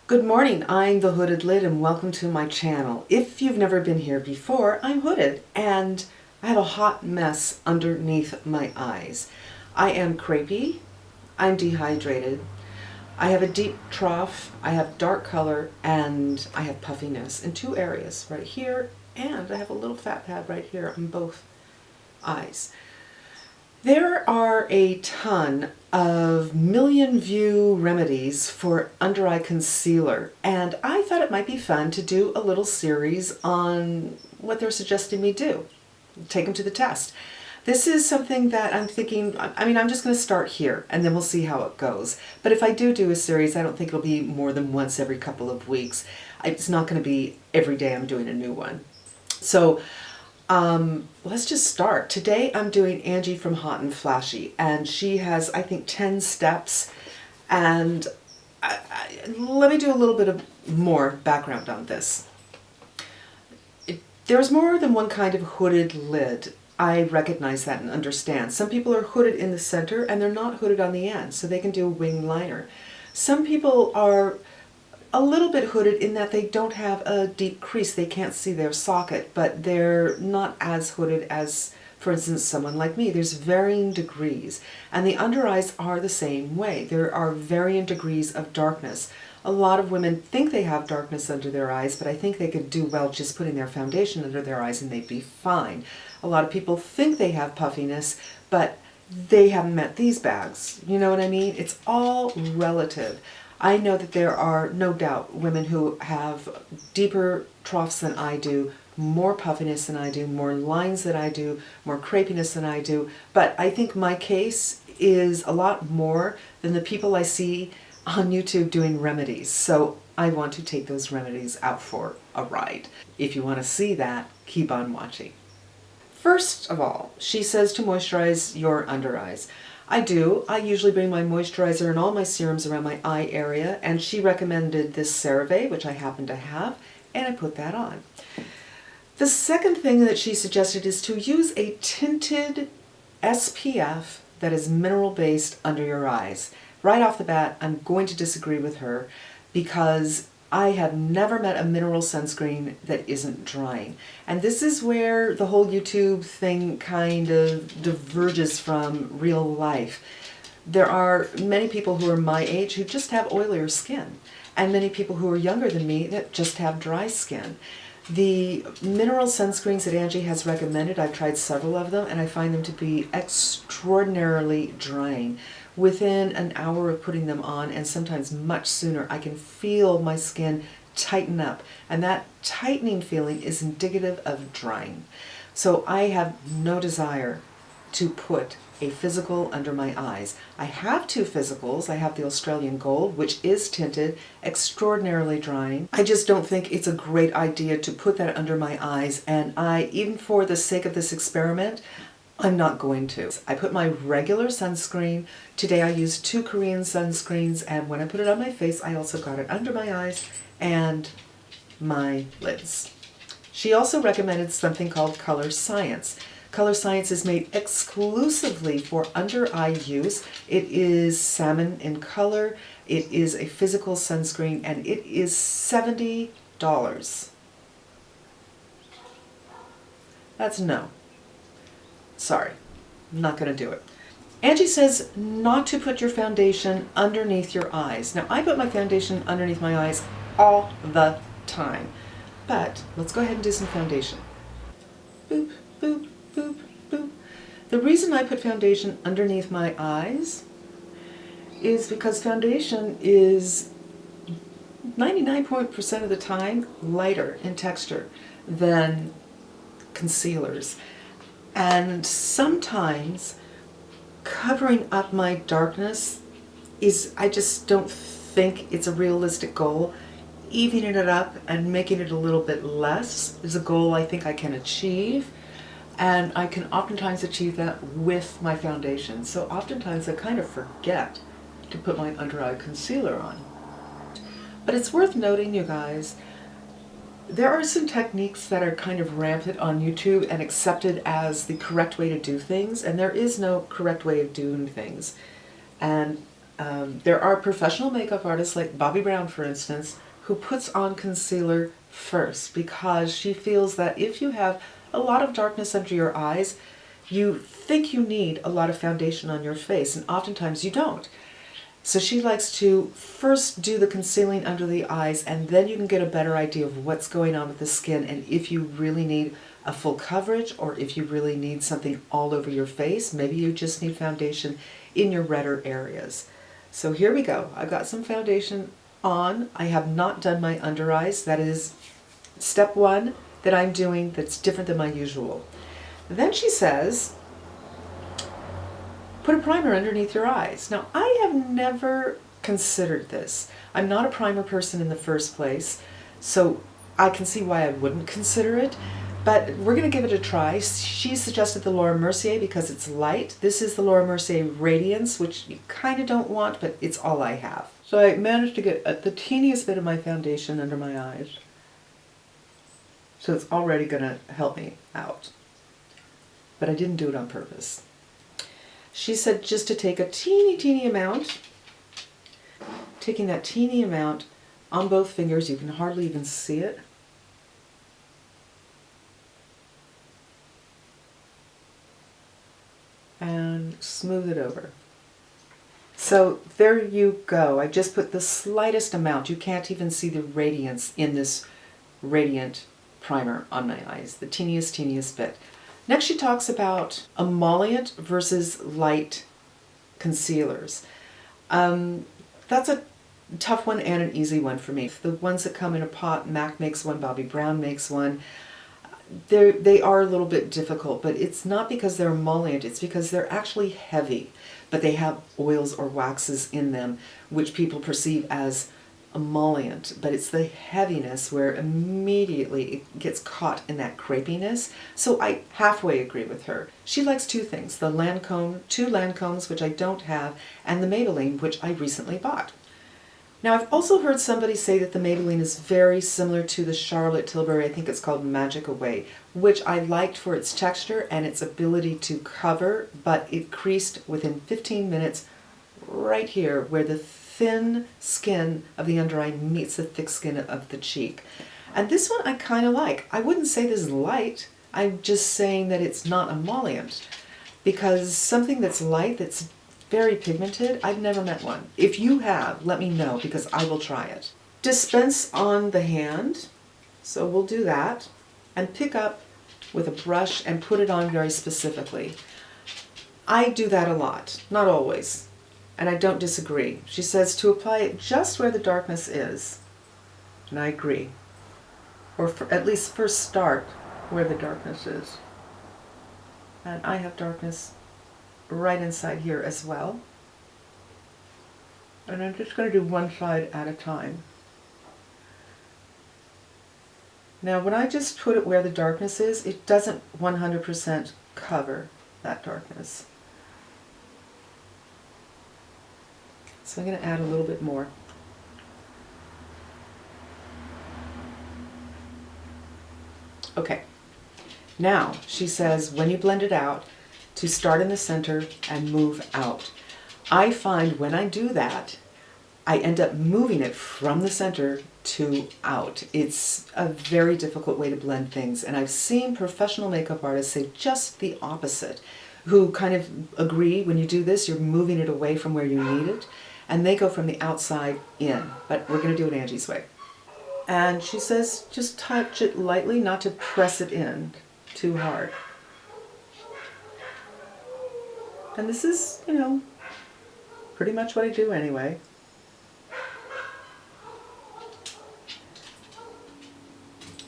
Good morning, I'm the Hooded Lid and welcome to my channel. If you've never been here before, I'm hooded and I have a hot mess underneath my eyes. I am crepey, I'm dehydrated, I have a deep trough, I have dark color, and I have puffiness in two areas, right here, and I have a little fat pad right here on both eyes. There are a ton of million view remedies for under eye concealer, and I thought it might be fun to do a little series on what they're suggesting me do. Take them to the test. This is something that I'm thinking, I'm just going to start here and then we'll see how it goes. But if I do a series, I don't think it'll be more than once every couple of weeks. It's not going to be every day I'm doing a new one. So let's just start. Today I'm doing Angie from Hot and Flashy, and she has, I think, 10 steps. And let me do a little bit of more background on this. There's more than one kind of hooded lid. I recognize that and understand. Some people are hooded in the center and they're not hooded on the end, so they can do a wing liner. Some people are a little bit hooded in that they don't have a deep crease. They can't see their socket, but they're not as hooded as, for instance, someone like me. There's varying degrees, and the under eyes are the same way. There are varying degrees of darkness. A lot of women think they have darkness under their eyes, but I think they could do well just putting their foundation under their eyes and they'd be fine. A lot of people think they have puffiness, but they haven't met these bags. You know what I mean? It's all relative. I know that there are, no doubt, women who have deeper troughs than I do, more puffiness than I do, more lines than I do, more crepiness than I do, but I think my case is a lot more than the people I see on YouTube doing remedies. So I want to take those remedies out for a ride. If you want to see that, keep on watching. First of all, she says to moisturize your under eyes. I do. I usually bring my moisturizer and all my serums around my eye area, and she recommended this CeraVe, which I happen to have, and I put that on. The second thing that she suggested is to use a tinted SPF that is mineral-based under your eyes. Right off the bat, I'm going to disagree with her because I have never met a mineral sunscreen that isn't drying. And this is where the whole YouTube thing kind of diverges from real life. There are many people who are my age who just have oilier skin, and many people who are younger than me that just have dry skin. The mineral sunscreens that Angie has recommended, I've tried several of them, and I find them to be extraordinarily drying. Within an hour of putting them on, and sometimes much sooner, I can feel my skin tighten up, and that tightening feeling is indicative of drying. So I have no desire to put a physical under my eyes. I have two physicals. I have the Australian Gold, which is tinted, extraordinarily drying. I just don't think it's a great idea to put that under my eyes, and even for the sake of this experiment, I'm not going to. I put my regular sunscreen. Today I used 2 Korean sunscreens, and when I put it on my face, I also got it under my eyes and my lids. She also recommended something called Color Science. Color Science is made exclusively for under eye use. It is salmon in color. It is a physical sunscreen, and it is $70. That's no. Sorry, I'm not going to do it. Angie says not to put your foundation underneath your eyes. Now, I put my foundation underneath my eyes all the time, but let's go ahead and do some foundation. Boop, boop, boop, boop. The reason I put foundation underneath my eyes is because foundation is 99% of the time lighter in texture than concealers. And sometimes covering up my darkness I just don't think it's a realistic goal. Evening it up and making it a little bit less is a goal I think I can achieve. And I can oftentimes achieve that with my foundation. So oftentimes I kind of forget to put my under eye concealer on. But it's worth noting, you guys, there are some techniques that are kind of rampant on YouTube and accepted as the correct way to do things, and there is no correct way of doing things. And There are professional makeup artists like Bobbi Brown, for instance, who puts on concealer first because she feels that if you have a lot of darkness under your eyes, you think you need a lot of foundation on your face, and oftentimes you don't. So she likes to first do the concealing under the eyes, and then you can get a better idea of what's going on with the skin and if you really need a full coverage or if you really need something all over your face. Maybe you just need foundation in your redder areas. So here we go. I've got some foundation on. I have not done my under eyes. That is step one that I'm doing that's different than my usual. Then she says, put a primer underneath your eyes. Now, I have never considered this. I'm not a primer person in the first place, so I can see why I wouldn't consider it, but we're going to give it a try. She suggested the Laura Mercier because it's light. This is the Laura Mercier Radiance, which you kind of don't want, but it's all I have. So I managed to get the teeniest bit of my foundation under my eyes. So it's already going to help me out. But I didn't do it on purpose. She said just to take a teeny amount, taking that teeny amount on both fingers, you can hardly even see it. And smooth it over. So there you go. I just put the slightest amount. You can't even see the radiance in this Radiant primer on my eyes, the teeniest bit. Next she talks about emollient versus light concealers. That's a tough one and an easy one for me. The ones that come in a pot, MAC makes one, Bobbi Brown makes one. They are a little bit difficult, but it's not because they're emollient, it's because they're actually heavy, but they have oils or waxes in them, which people perceive as emollient, but it's the heaviness where immediately it gets caught in that crepiness. So I halfway agree with her. She likes two things, the Lancome, two Lancomes, which I don't have, and the Maybelline, which I recently bought. Now I've also heard somebody say that the Maybelline is very similar to the Charlotte Tilbury, I think it's called Magic Away, which I liked for its texture and its ability to cover, but it creased within 15 minutes right here where the thin skin of the under eye meets the thick skin of the cheek. And this one I kind of like. I wouldn't say this is light, I'm just saying that it's not emollient, because something that's light, that's very pigmented, I've never met one. If you have, let me know because I will try it. Dispense on the hand, so we'll do that, and pick up with a brush and put it on very specifically. I do that a lot, not always, and I don't disagree. She says to apply it just where the darkness is, and I agree. Or at least first start where the darkness is. And I have darkness right inside here as well. And I'm just going to do one side at a time. Now when I just put it where the darkness is, it doesn't 100% cover that darkness. So I'm going to add a little bit more. Okay. Now, she says when you blend it out, to start in the center and move out. I find when I do that, I end up moving it from the center to out. It's a very difficult way to blend things, and I've seen professional makeup artists say just the opposite, who kind of agree when you do this, you're moving it away from where you need it, and they go from the outside in, but we're going to do it Angie's way. And she says just touch it lightly, not to press it in too hard. And this is, you know, pretty much what I do anyway.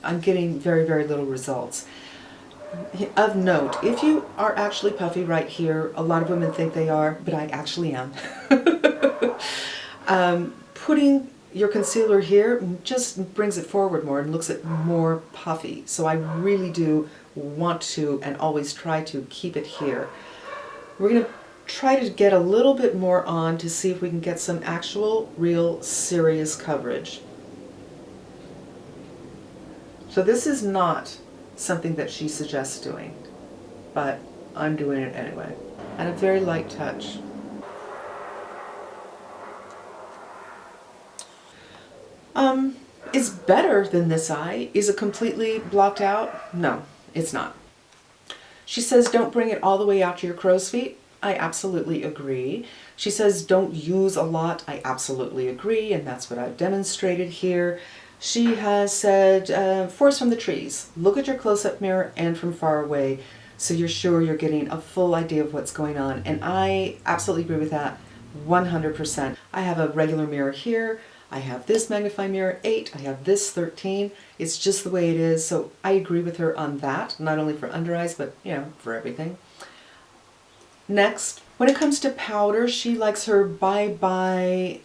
I'm getting very, very little results. Of note, if you are actually puffy right here, a lot of women think they are, but I actually am. Putting your concealer here just brings it forward more and looks it more puffy. So I really do want to and always try to keep it here. We're going to try to get a little bit more on to see if we can get some actual, real, serious coverage. So this is not something that she suggests doing, but I'm doing it anyway. And a very light touch. is better than this eye. Is it completely blocked out? No, it's not. She says don't bring it all the way out to your crow's feet. I absolutely agree. She says don't use a lot. I absolutely agree, and that's what I've demonstrated here. She has said forest from the trees. Look at your close-up mirror and from far away so you're sure you're getting a full idea of what's going on. And I absolutely agree with that 100%. I have a regular mirror here. I have this magnifying mirror 8. I have this 13. It's just the way it is. So I agree with her on that, not only for under eyes, but for everything. Next, when it comes to powder, she likes her Bye Bye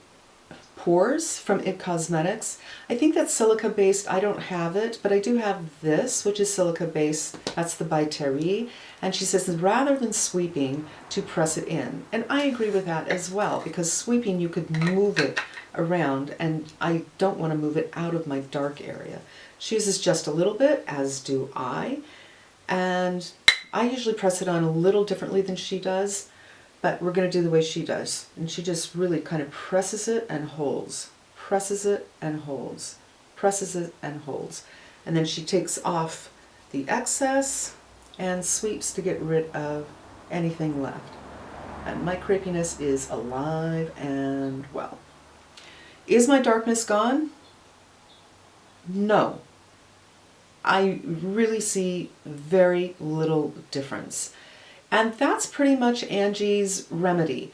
Pores from IT Cosmetics. I think that's silica based. I don't have it, but I do have this, which is silica based. That's the By Terry. And she says rather than sweeping, to press it in. And I agree with that as well, because sweeping you could move it around, and I don't want to move it out of my dark area. She uses just a little bit, as do I. And I usually press it on a little differently than she does, but we're going to do the way she does. And she just really kind of presses it and holds, presses it and holds, presses it and holds. And then she takes off the excess and sweeps to get rid of anything left. And my crepiness is alive and well. Is my darkness gone? No. I really see very little difference. And that's pretty much Angie's remedy.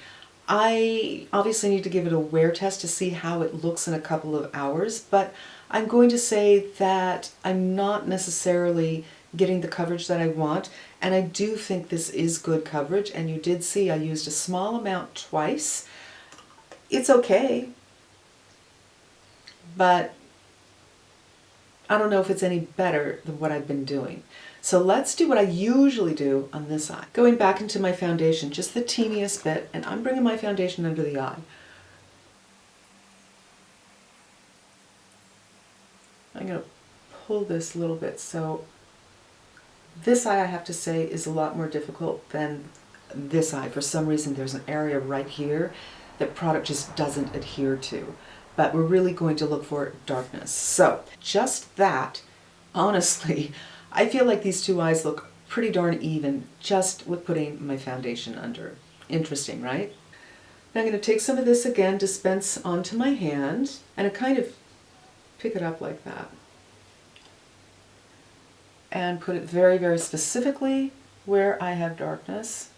I obviously need to give it a wear test to see how it looks in a couple of hours, but I'm going to say that I'm not necessarily getting the coverage that I want, and I do think this is good coverage, and you did see I used a small amount twice. It's okay, but I don't know if it's any better than what I've been doing. So let's do what I usually do on this eye. Going back into my foundation, just the teeniest bit, and I'm bringing my foundation under the eye. I'm going to pull this a little bit. So this eye, I have to say, is a lot more difficult than this eye. For some reason, there's an area right here that product just doesn't adhere to. But we're really going to look for darkness. So just that, honestly, I feel like these two eyes look pretty darn even just with putting my foundation under. Interesting, right? Now I'm going to take some of this again, dispense onto my hand, and I kind of pick it up like that. And put it very, very specifically where I have darkness.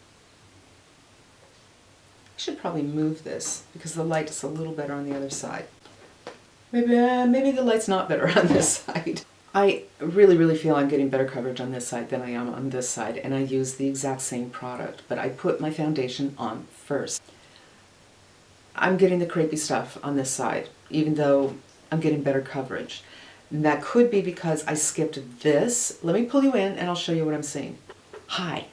I should probably move this because the light is a little better on the other side. Maybe the light's not better on this side. I really feel I'm getting better coverage on this side than I am on this side, and I use the exact same product, but I put my foundation on first. I'm getting the crepey stuff on this side, even though I'm getting better coverage. And that could be because I skipped this. Let me pull you in and I'll show you what I'm seeing. Hi.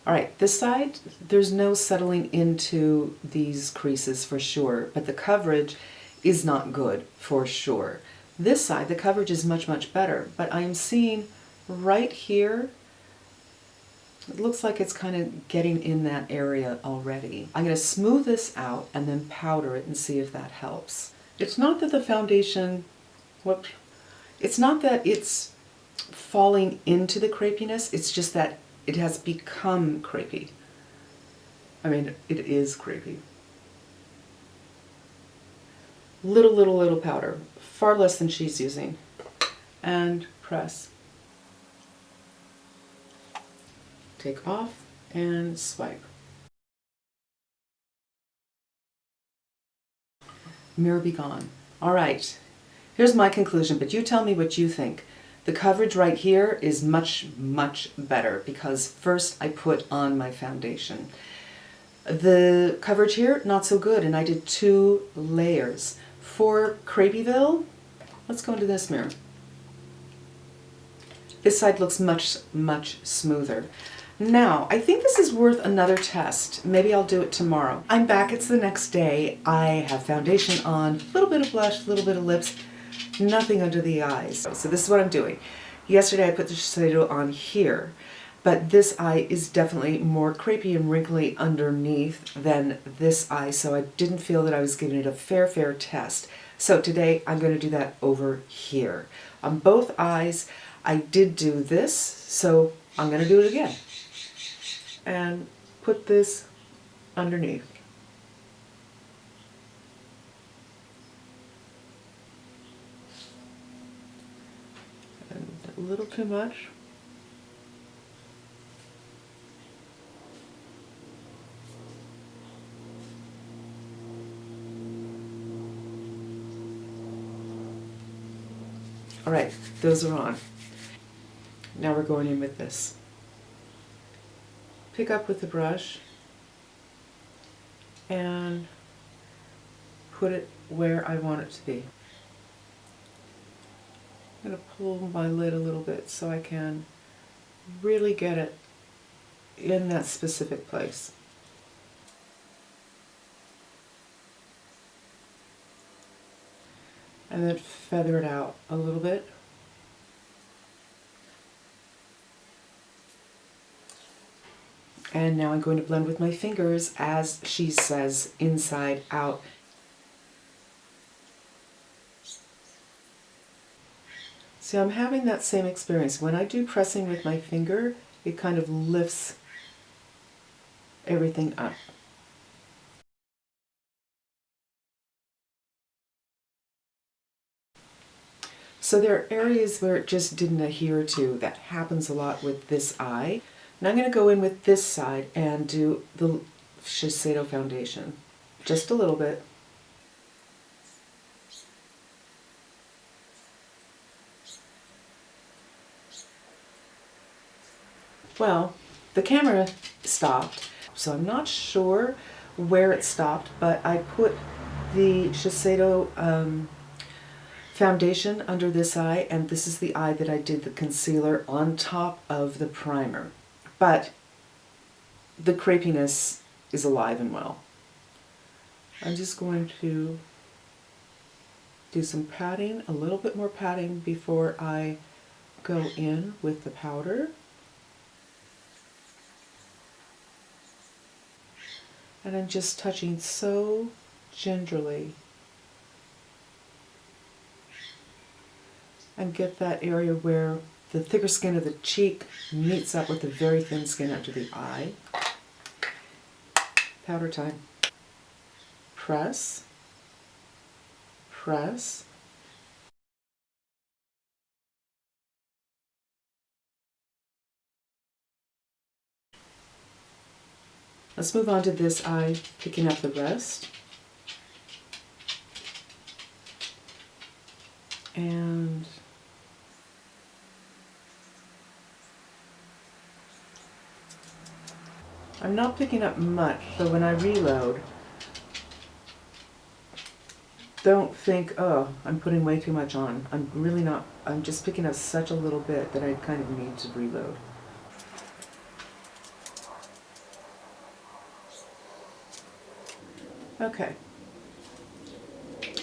All right, this side, there's no settling into these creases for sure, but the coverage is not good for sure. This side, the coverage is much better, but I'm seeing right here, it looks like it's kind of getting in that area already. I'm going to smooth this out and then powder it and see if that helps. It's not that the foundation, it's not that it's falling into the crepiness, it's just that it has become crepey. I mean, it is crepey. Little powder, far less than she's using. And press. Take off and swipe. Mirror be gone. All right, here's my conclusion, but you tell me what you think. The coverage right here is much better because first I put on my foundation. The coverage here, not so good, and I did 2 layers. For Crepeyville, let's go into this mirror. This side looks much smoother. Now, I think this is worth another test. Maybe I'll do it tomorrow. I'm back, it's the next day. I have foundation on, a little bit of blush, a little bit of lips, nothing under the eyes. So this is what I'm doing. Yesterday I put the Shiseido on here, but this eye is definitely more crepey and wrinkly underneath than this eye, so I didn't feel that I was giving it a fair test. So today I'm going to do that over here. On both eyes, I did do this, so I'm going to do it again. And put this underneath. And a little too much. All right, those are on. Now we're going in with this. Pick up with the brush and put it where I want it to be. I'm going to pull my lid a little bit so I can really get it in that specific place. And then feather it out a little bit. And now I'm going to blend with my fingers, as she says, inside out. See, I'm having that same experience. When I do pressing with my finger, it kind of lifts everything up. So there are areas where it just didn't adhere to. That happens a lot with this eye. And I'm going to go in with this side and do the Shiseido foundation. Just a little bit. Well, the camera stopped, so I'm not sure where it stopped, but I put the Shiseido foundation under this eye, and this is the eye that I did the concealer on top of the primer. But the crepiness is alive and well. I'm just going to do some patting, a little bit more patting before I go in with the powder. And I'm just touching so gingerly. And get that area where the thicker skin of the cheek meets up with the very thin skin under the eye. Powder time. Press. Press. Let's move on to this eye, picking up the rest. And I'm not picking up much, so when I reload, don't think, oh, I'm putting way too much on. I'm really not. I'm just picking up such a little bit that I kind of need to reload. Okay.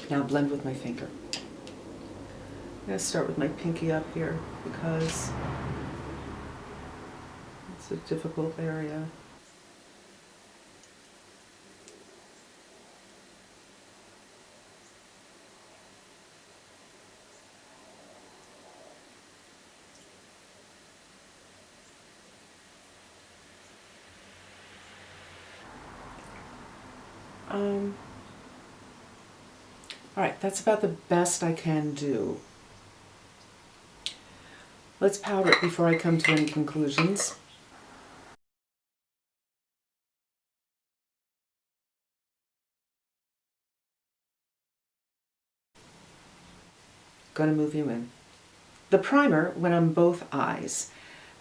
Now blend with my finger. I'm going to start with my pinky up here because it's a difficult area. All right, that's about the best I can do. Let's powder it before I come to any conclusions. Gonna move you in. The primer went on both eyes.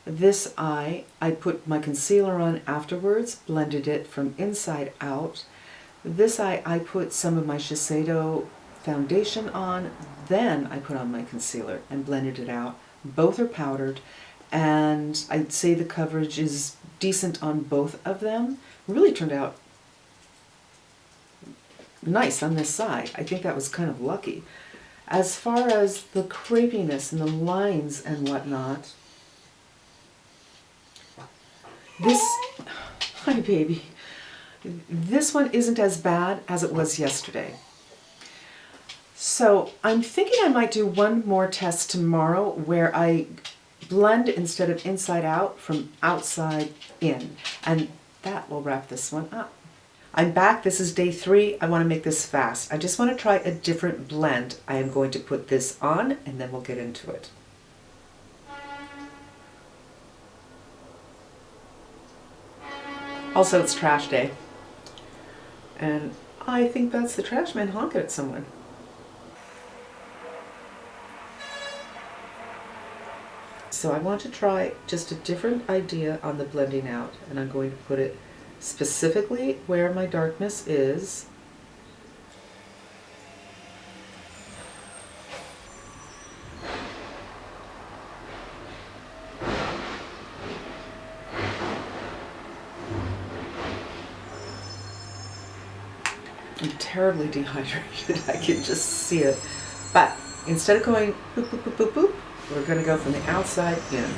This eye, I put my concealer on afterwards, blended it from inside out. This eye, I put some of my Shiseido foundation on, then I put on my concealer and blended it out. Both are powdered, and I'd say the coverage is decent on both of them. Really turned out nice on this side. I think that was kind of lucky. As far as the crepiness and the lines and whatnot, this, hi baby, this one isn't as bad as it was yesterday. So I'm thinking I might do one more test tomorrow where I blend instead of inside out from outside in, and that will wrap this one up. I'm back. This is day 3. I want to make this fast. I just want to try a different blend. I am going to put this on and then we'll get into it. Also, it's trash day. And I think that's the trash man honking at someone. So I want to try just a different idea on the blending out, and I'm going to put it specifically where my darkness is. I'm terribly dehydrated, I can just see it. But instead of going boop, boop, boop, boop, boop, we're going to go from the outside in.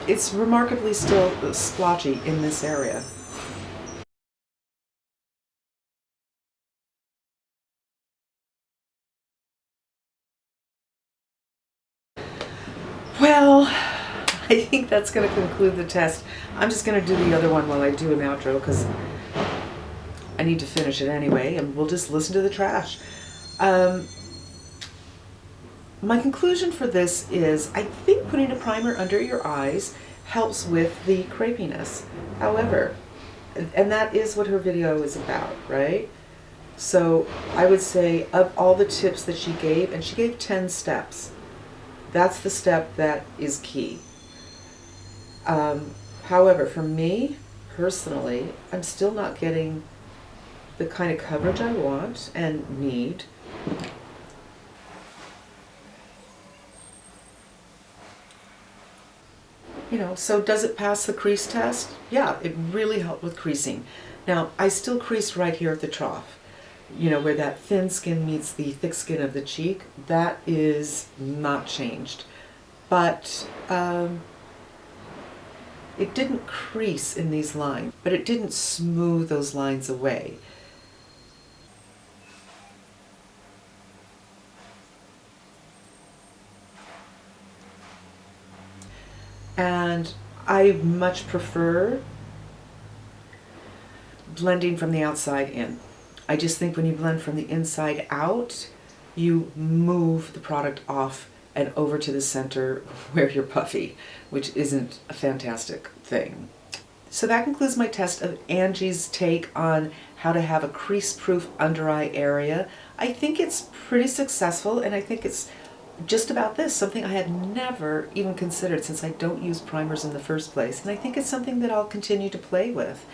It's remarkably still splotchy in this area. Well, I think that's going to conclude the test. I'm just going to do the other one while I do an outro because I need to finish it anyway, and we'll just listen to the trash. My conclusion for this is I think putting a primer under your eyes helps with the crepiness. However, and that is what her video is about, right? So I would say of all the tips that she gave, and she gave 10 steps, that's the step that is key. However, for me, personally, I'm still not getting the kind of coverage I want and need. You know, so does it pass the crease test? Yeah, it really helped with creasing. Now, I still creased right here at the trough. You know, where that thin skin meets the thick skin of the cheek, that is not changed. But it didn't crease in these lines, but it didn't smooth those lines away. And I much prefer blending from the outside in. I just think when you blend from the inside out, you move the product off and over to the center where you're puffy, which isn't a fantastic thing. So that concludes my test of Angie's take on how to have a crease-proof under eye area. I think it's pretty successful, and I think it's just about this, something I had never even considered since I don't use primers in the first place. And I think it's something that I'll continue to play with.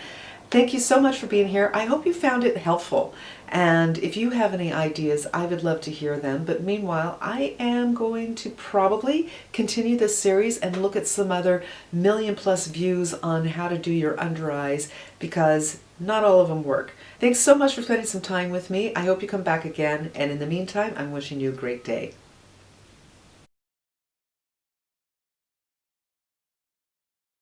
Thank you so much for being here. I hope you found it helpful. And if you have any ideas, I would love to hear them. But meanwhile, I am going to probably continue this series and look at some other million-plus views on how to do your under eyes, because not all of them work. Thanks so much for spending some time with me. I hope you come back again. And in the meantime, I'm wishing you a great day.